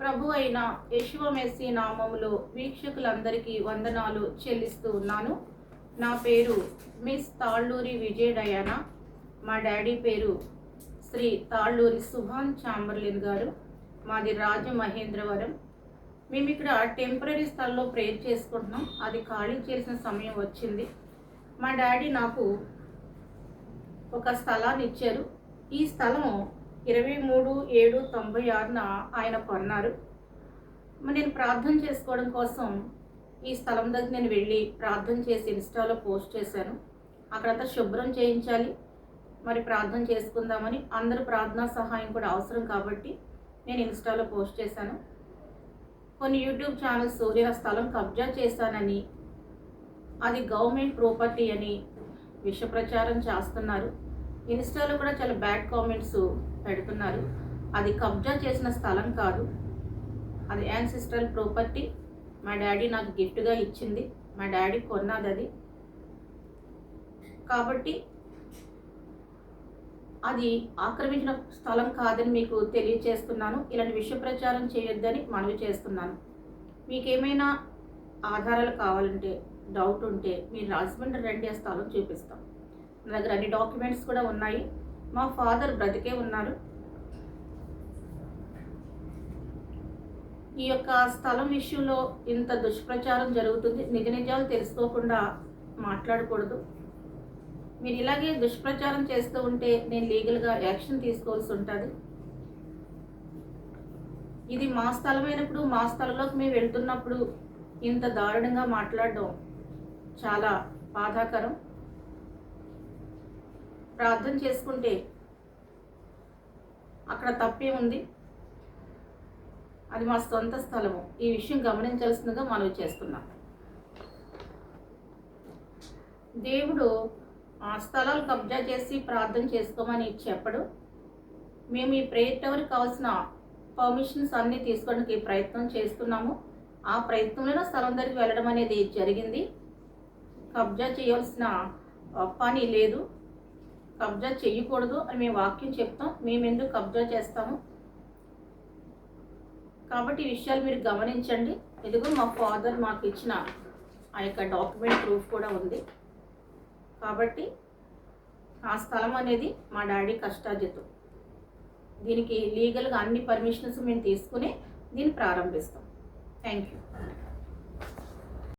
ప్రభు అయిన యేషువ మెస్సీ నామములో వీక్షకులందరికీ వందనాలు చెల్లిస్తూ ఉన్నాను. నా పేరు మిస్ తాళ్ళూరి విజయ డయానా. మా డాడీ పేరు శ్రీ తాళ్ళూరి సుభాన్ చాంబర్లిన్ గారు. మాది రాజమహేంద్రవరం. మేము ఇక్కడ టెంపరీ స్థలంలో ప్రేయర్ చేసుకుంటున్నాం. అది ఖాళీ చేసిన సమయం వచ్చింది. మా డాడీ నాకు ఒక స్థలాన్ని ఇచ్చారు. ఈ స్థలం 23/7/96 ఆయన కొన్నారు. నేను ప్రార్థన చేసుకోవడం కోసం ఈ స్థలం దగ్గర నేను వెళ్ళి ప్రార్థన చేసి ఇన్స్టాలో పోస్ట్ చేశాను. అక్కడంతా శుభ్రం చేయించాలి, మరి ప్రార్థన చేసుకుందామని. అందరూ ప్రార్థనా సహాయం కూడా అవసరం కాబట్టి నేను ఇన్స్టాలో పోస్ట్ చేశాను. కొన్ని యూట్యూబ్ ఛానల్స్ నేను స్థలం కబ్జా చేశానని, అది గవర్నమెంట్ ప్రాపర్టీ అని విష ప్రచారం చేస్తున్నారు. ఇన్స్టాలో కూడా చాలా బ్యాడ్ కామెంట్స్ పెడుతున్నారు. అది కబ్జా చేసిన స్థలం కాదు, అది యాన్సిస్ట్రల్ ప్రాపర్టీ. మా డాడీ నాకు గిఫ్ట్గా ఇచ్చింది. మా డాడీ కొన్నది అది. కాబట్టి అది ఆక్రమించిన స్థలం కాదని మీకు తెలియచేస్తున్నాను. ఇలాంటి విషయ ప్రచారం చేయొద్దని మనవి చేస్తున్నాను. మీకేమైనా ఆధారాలు కావాలంటే, డౌట్ ఉంటే మీరు రాజమండ్రి రండి, ఆ స్థలం చూపిస్తాం. నా దగ్గర అన్ని డాక్యుమెంట్స్ కూడా ఉన్నాయి. మా ఫాదర్ బ్రతికే ఉన్నారు. ఈ యొక్క స్థలం విషయంలో ఇంత దుష్ప్రచారం జరుగుతుంది. నిజ నిజాలు తెలుసుకోకుండా మాట్లాడకూడదు. మీరు ఇలాగే దుష్ప్రచారం చేస్తూ ఉంటే నేను లీగల్గా యాక్షన్ తీసుకోవాల్సి ఉంటుంది. ఇది మా స్థలమైనప్పుడు, మా స్థలంలోకి మేము వెళ్తున్నప్పుడు ఇంత దారుణంగా మాట్లాడడం చాలా బాధాకరం. ప్రార్థన చేసుకుంటే అక్కడ తప్పే ఉంది. అది మా సొంత స్థలము. ఈ విషయం గమనించాల్సిందిగా మనవి చేస్తున్నాం. దేవుడు ఆ స్థలాలు కబ్జా చేసి ప్రార్థన చేసుకోమని చెప్పడు. మేము ఈ ప్రేయర్ టవర్కి కావాల్సిన పర్మిషన్స్ అన్నీ తీసుకోవడానికి ప్రయత్నం చేస్తున్నాము. ఆ ప్రయత్నంలో స్థలం దగ్గరికి వెళ్ళడం అనేది జరిగింది. కబ్జా చేయాల్సిన పని లేదు, కబ్జా చేయకూడదు అని మేము వాక్యం చెప్తాం. మేము ఎందుకు కబ్జా చేస్తాము? కాబట్టి ఈ విషయాలు మీరు గమనించండి. ఇదిగో మా ఫాదర్ మాకు ఇచ్చిన ఆ యొక్క డాక్యుమెంట్ ప్రూఫ్ కూడా ఉంది. కాబట్టి ఆ స్థలం అనేది మా డాడీ కష్టార్జితం. దీనికి లీగల్గా అన్ని పర్మిషన్స్ మేము తీసుకుని దీన్ని ప్రారంభిస్తాం. Thank you.